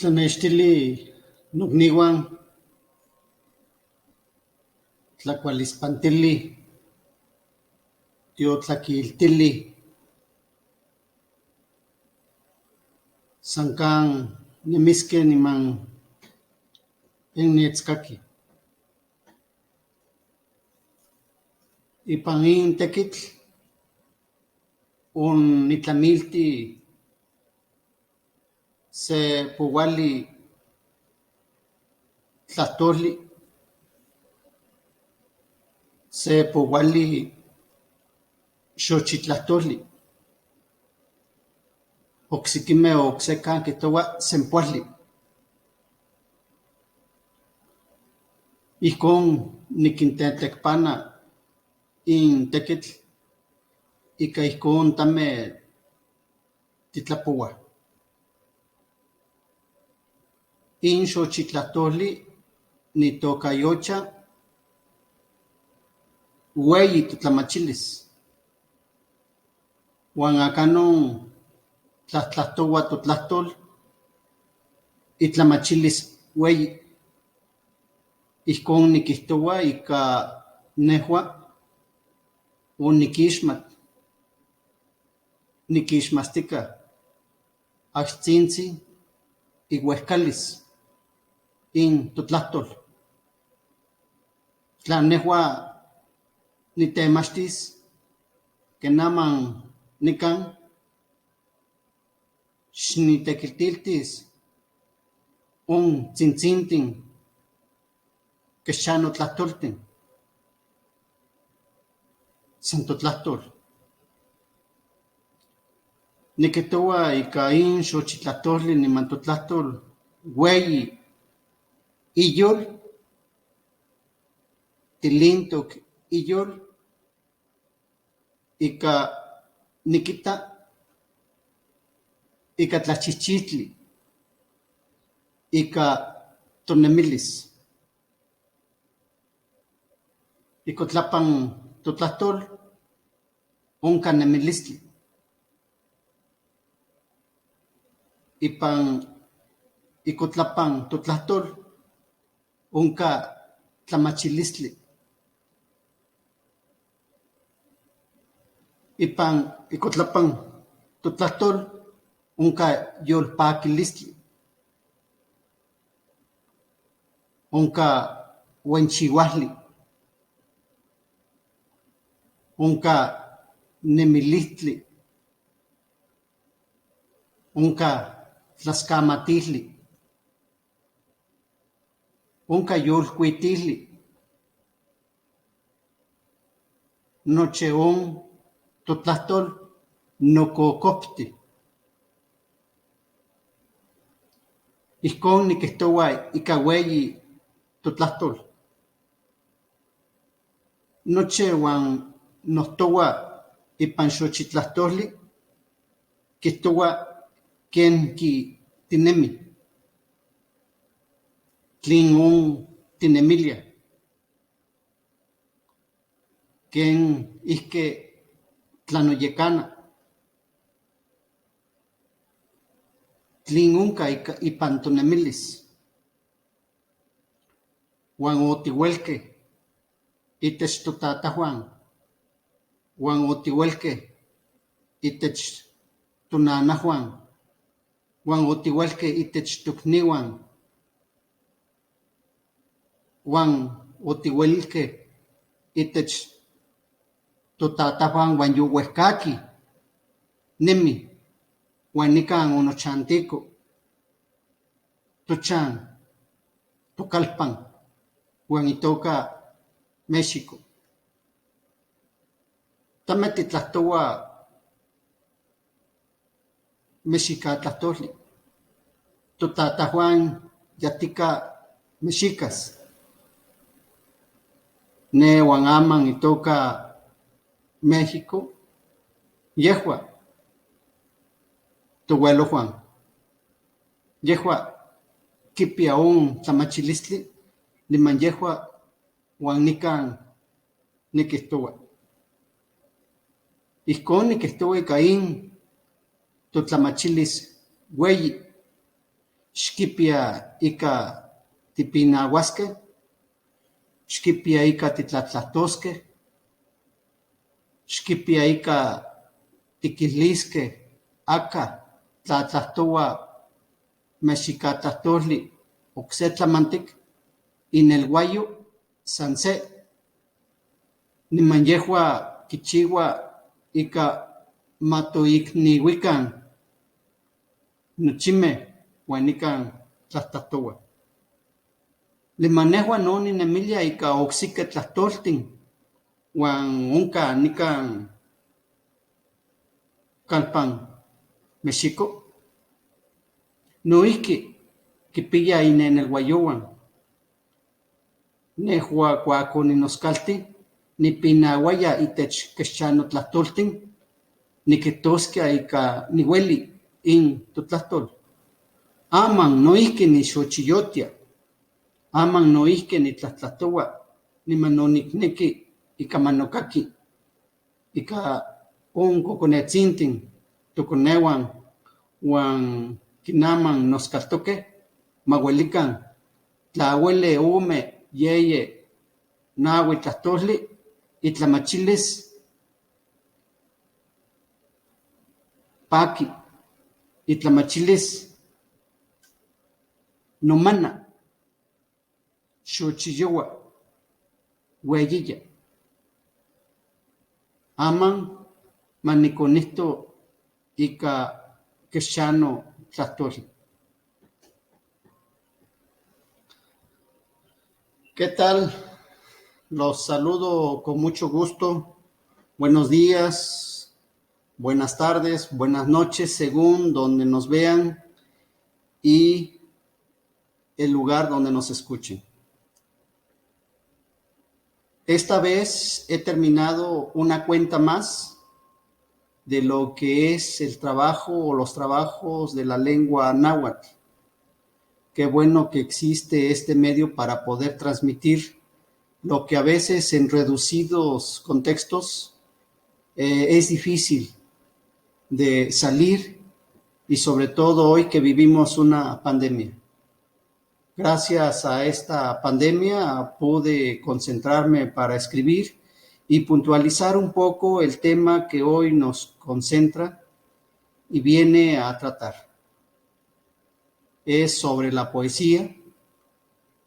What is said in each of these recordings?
Tlanextili nokniuan tlakualispantili tiotlakiltili san kan nemiskej niman nietskaki. Ipan in tekitl onitlamilti se pouali tlahtoli, se pouali xochitlahtoli, oksekimej oksekan kijtoua sempoalli. Ijkon nikintetekpana in tekitl ika ijkon tamej titlapouaj. In xochitlahtoli nitokayocha ueyi totlamachilis. Uan akanon tlahtlahtoua totlahtol itlamachilis ueyi. Ijkon nikijtoua ika nejua onikixmat, nikixmastika achtzintzi iuejkalis in totlahtol. Tla nejua nitemachtis ken aman nikan xnitekiltiltis on tzintzintin kech xan otlahtoltin san totlahtol. Nikijtoua ika in xochitlahtoli niman totlahtol ueyi iyol, tilintok iyol ika nikita ika tlachijchitli, ika tonemilis. Ikotlapan totlahtol onka nemilistli. Ipan ikotlapan totlahtol onka tlamachilistli. Ipan ikotlapan totlahtol onka yolpakilistli. Onka uenchiuajli. Onka nemilistli. Onka tlaskamatijli. Onka yolkuitijli. Noche on totlahtol nokokopti. Ijkon nikijtoua ika ueyi totlahtol. Noche uan nohtoua ipan xochitlahtoli kijtoua kenki tinemi. Tlen on tinemilia. Ken ijke tlanoyekana. Tlen onka ipan tonemilis. Uan otiuelkej itech totatajuan, uan otiuelkej itech tonanajuan, uan otiuelkej itech tokniuan, uan otiuelkej itech totatajuan uan youejkakij nemi uan nikan onochantiko tochan tokalpan uan itoka México. Tameh titlahtoua mexicatlahtoli. Totatajuan yatika mexicas. Ne uan aman itoka México yehua touelojuan. Yehua kipia on tlamachilistli niman yehua uan nikan nikijtoua. Ijkon nikijtoua ika in totlamachilis ueyi xquipia ika tipinahuasque, xquipia ika titlatlahtosque, xquipia ika tiquihlisque aca tlatlahtoua mexicatlahtoli ocse tlamantic ineluayo san se. Niman yehua quichiua ika matoicniuican nochimeh uan nican tlahtahtoua. Limanehua no ninemilia ika ocsique tlahtoltin uan onca nican calpan Mexico. Noihqui quipia ineneluayouan. Nehua cuac oninoscalti nipinauaya itech quexchano tlahtoltin niquitosquia ika niueli in totlahtol. Aman noihqui nixochiyotia, aman noihqui nitlahtlahttoua, niman no nicnequi ika manocaqui ika oncoconetzintin toconeuan uan quinaman noscaltoque mauelican tlauele ome yeye naui tlahtoli itlamachilis paqui, itlamachilis nomana, xochiyoua, ueyiya. Aman maniconihto ika quexchano tlahtoli. ¿Qué tal? Los saludo con mucho gusto. Buenos días, buenas tardes, buenas noches, según donde nos vean y el lugar donde nos escuchen. Esta vez he terminado una cuenta más de lo que es el trabajo o los trabajos de la lengua náhuatl. Qué bueno que existe este medio para poder transmitir lo que a veces en reducidos contextos es difícil de salir, y sobre todo hoy que vivimos una pandemia. Gracias a esta pandemia pude concentrarme para escribir y puntualizar un poco el tema que hoy nos concentra y viene a tratar. Es sobre la poesía,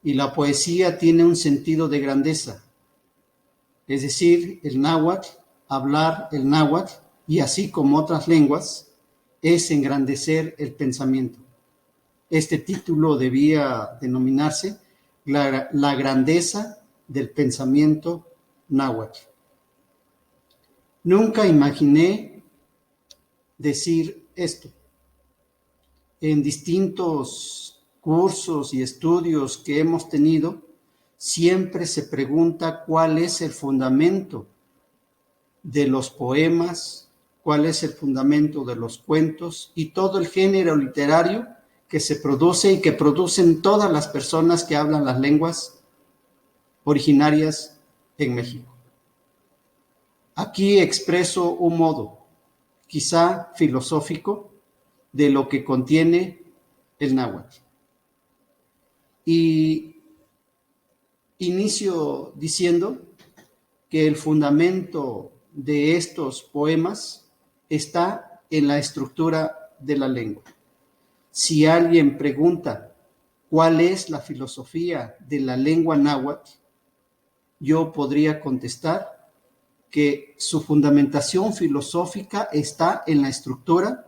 y la poesía tiene un sentido de grandeza, es decir, el náhuatl, hablar el náhuatl, y así como otras lenguas, es engrandecer el pensamiento. Este título debía denominarse la grandeza del pensamiento náhuatl. Nunca imaginé decir esto. En distintos cursos y estudios que hemos tenido, siempre se pregunta cuál es el fundamento de los poemas, cuál es el fundamento de los cuentos y todo el género literario que se produce y que producen todas las personas que hablan las lenguas originarias en México. Aquí expreso un modo, quizá filosófico, de lo que contiene el náhuatl. Y inicio diciendo que el fundamento de estos poemas está en la estructura de la lengua. Si alguien pregunta cuál es la filosofía de la lengua náhuatl, yo podría contestar que su fundamentación filosófica está en la estructura,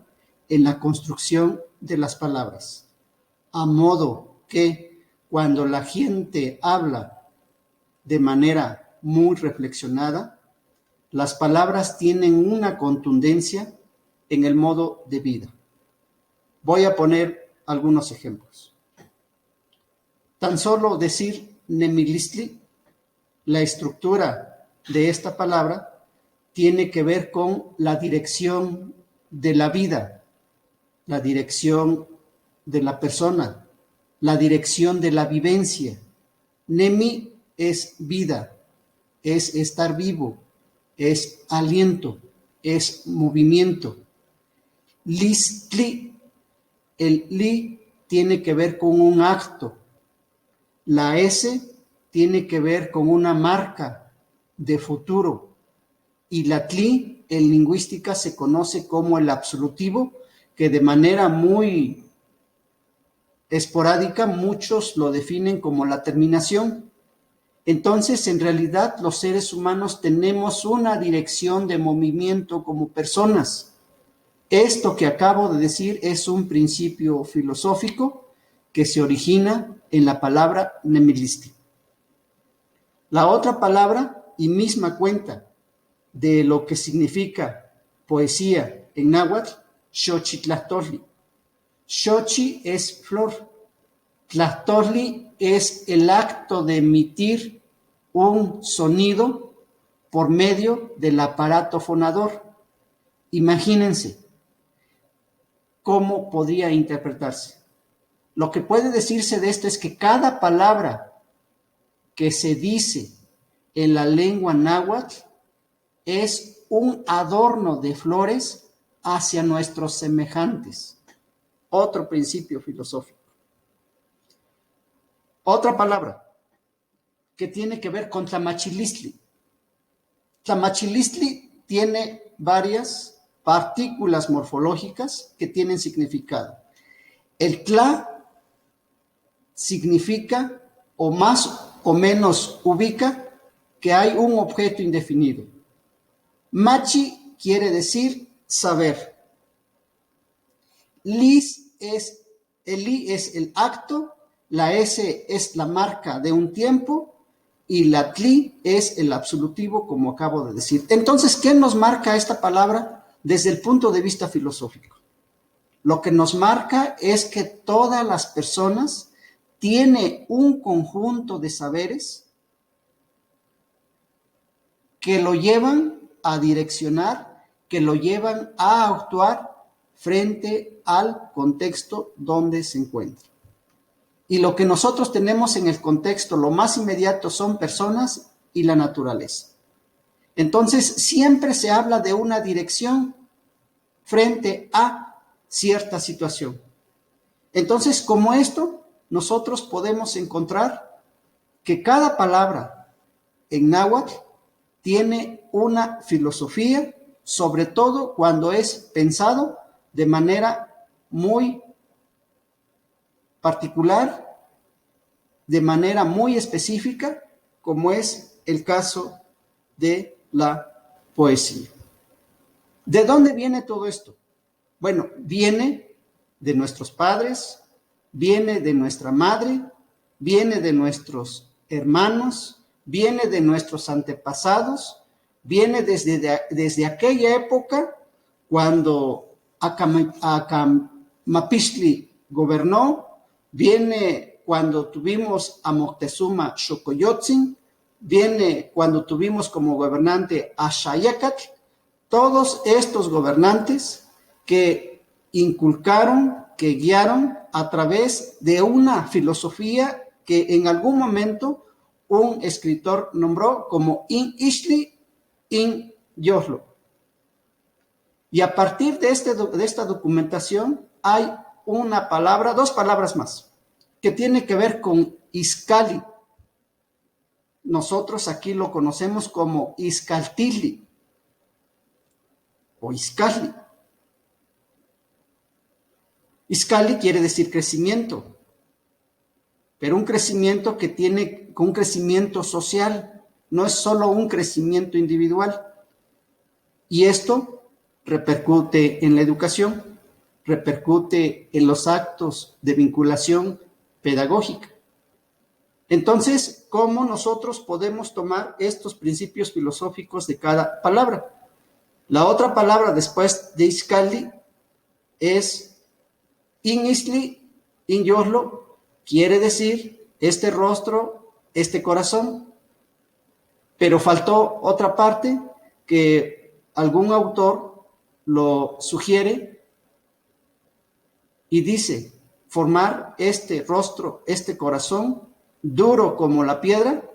en la construcción de las palabras, a modo que cuando la gente habla de manera muy reflexionada, las palabras tienen una contundencia en el modo de vida. Voy a poner algunos ejemplos. Tan solo decir nemilistli, la estructura de esta palabra tiene que ver con la dirección de la vida, la dirección de la persona, la dirección de la vivencia. Nemi es vida, es estar vivo, es aliento, es movimiento. Listli, el li tiene que ver con un acto. La S tiene que ver con una marca de futuro. Y la TLI en lingüística se conoce como el absolutivo, que de manera muy esporádica muchos lo definen como la terminación. Entonces, en realidad, los seres humanos tenemos una dirección de movimiento como personas. Esto que acabo de decir es un principio filosófico que se origina en la palabra nemilisti. La otra palabra, y misma cuenta de lo que significa poesía en náhuatl, xochitlahtolli. Xochi es flor. Tlahtolli es el acto de emitir un sonido por medio del aparato fonador. Imagínense cómo podría interpretarse. Lo que puede decirse de esto es que cada palabra que se dice en la lengua náhuatl es un adorno de flores hacia nuestros semejantes. Otro principio filosófico. Otra palabra que tiene que ver con tlamachilistli. Tlamachilistli tiene varias partículas morfológicas que tienen significado. El tla significa o más o menos ubica que hay un objeto indefinido. Machi quiere decir saber. El li es el acto, la S es la marca de un tiempo y la tli es el absolutivo, como acabo de decir. Entonces, ¿qué nos marca esta palabra desde el punto de vista filosófico? Lo que nos marca es que todas las personas tienen un conjunto de saberes que lo llevan a direccionar, que lo llevan a actuar frente al contexto donde se encuentra. Y lo que nosotros tenemos en el contexto, lo más inmediato, son personas y la naturaleza. Entonces, siempre se habla de una dirección frente a cierta situación. Entonces, como esto, nosotros podemos encontrar que cada palabra en náhuatl tiene una filosofía, sobre todo cuando es pensado de manera muy particular, de manera muy específica, como es el caso de la poesía. ¿De dónde viene todo esto? Bueno, viene de nuestros padres, viene de nuestra madre, viene de nuestros hermanos, viene de nuestros antepasados, viene desde aquella época cuando Acamapixtli gobernó, viene cuando tuvimos a Moctezuma Xocoyotzin, viene cuando tuvimos como gobernante a Xayacatl. Todos estos gobernantes que inculcaron, que guiaron a través de una filosofía que en algún momento un escritor nombró como In Ixtli, In Yoslo. Y a partir de esta documentación hay una palabra, dos palabras más, que tiene que ver con Izcalli. Nosotros aquí lo conocemos como Izcaltili o Izcalli. Izcalli quiere decir crecimiento, pero un crecimiento que tiene un crecimiento social, no es solo un crecimiento individual. Y esto repercute en la educación, repercute en los actos de vinculación pedagógica. Entonces, ¿cómo nosotros podemos tomar estos principios filosóficos de cada palabra? La otra palabra después de Izcalli es In-Ixtli, In-Yoslo, quiere decir este rostro, este corazón. Pero faltó otra parte que algún autor lo sugiere y dice: formar este rostro, este corazón, duro como la piedra,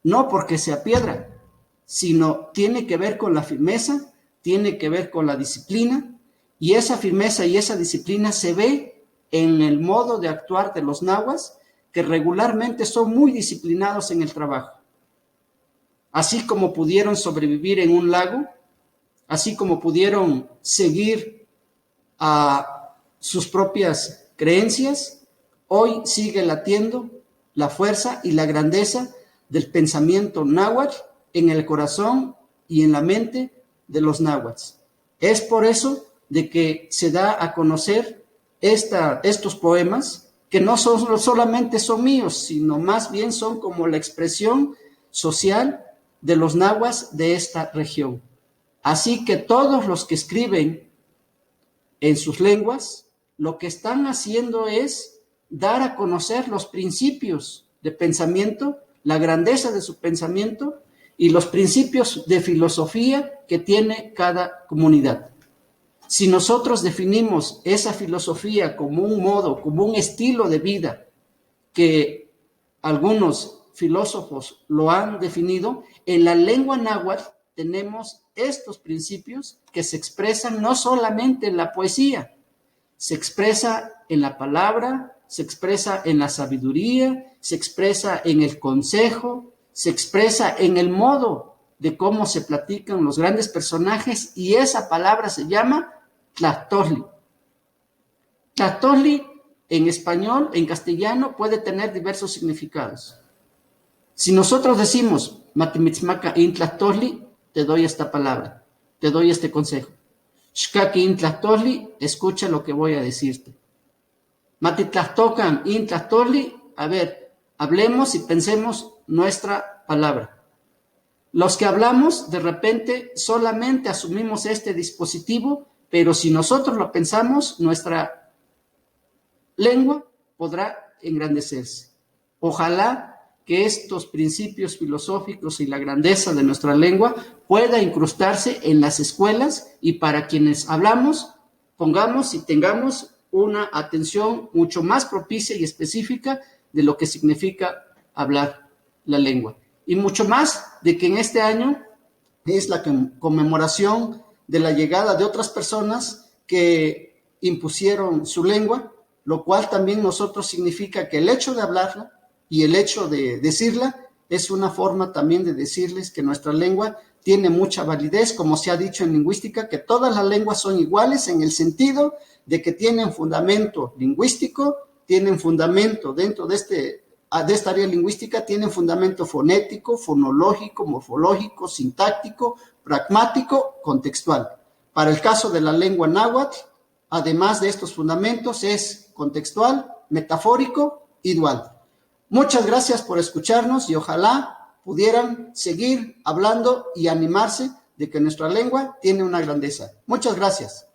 no porque sea piedra, sino tiene que ver con la firmeza, tiene que ver con la disciplina, y esa firmeza y esa disciplina se ve en el modo de actuar de los nahuas, que regularmente son muy disciplinados en el trabajo. Así como pudieron sobrevivir en un lago, así como pudieron seguir a sus propias creencias, hoy sigue latiendo la fuerza y la grandeza del pensamiento náhuatl en el corazón y en la mente de los náhuatls. Es por eso de que se da a conocer estos poemas, que no solamente son míos, sino más bien son como la expresión social de los nahuas de esta región. Así que todos los que escriben en sus lenguas, lo que están haciendo es dar a conocer los principios de pensamiento, la grandeza de su pensamiento y los principios de filosofía que tiene cada comunidad. Si nosotros definimos esa filosofía como un modo, como un estilo de vida que algunos filósofos lo han definido, en la lengua náhuatl tenemos estos principios que se expresan no solamente en la poesía, se expresa en la palabra, se expresa en la sabiduría, se expresa en el consejo, se expresa en el modo de cómo se platican los grandes personajes, y esa palabra se llama tlahtolli. Tlahtolli en español, en castellano, puede tener diversos significados. Si nosotros decimos matimitzmaca in tlahtolli, te doy esta palabra, te doy este consejo. Xkaki in tlahtolli, escucha lo que voy a decirte. Matitlahtocan in tlahtolli, a ver, hablemos y pensemos nuestra palabra. Los que hablamos, de repente, solamente asumimos este dispositivo, pero si nosotros lo pensamos, nuestra lengua podrá engrandecerse. Ojalá que estos principios filosóficos y la grandeza de nuestra lengua pueda incrustarse en las escuelas, y para quienes hablamos, pongamos y tengamos una atención mucho más propicia y específica de lo que significa hablar la lengua. Y mucho más de que en este año es la conmemoración de la llegada de otras personas que impusieron su lengua, lo cual también nosotros significa que el hecho de hablarla y el hecho de decirla es una forma también de decirles que nuestra lengua tiene mucha validez, como se ha dicho en lingüística, que todas las lenguas son iguales en el sentido de que tienen fundamento lingüístico, tienen fundamento dentro de esta área lingüística, tienen fundamento fonético, fonológico, morfológico, sintáctico, pragmático, contextual. Para el caso de la lengua náhuatl, además de estos fundamentos, es contextual, metafórico y dual. Muchas gracias por escucharnos y ojalá pudieran seguir hablando y animarse de que nuestra lengua tiene una grandeza. Muchas gracias.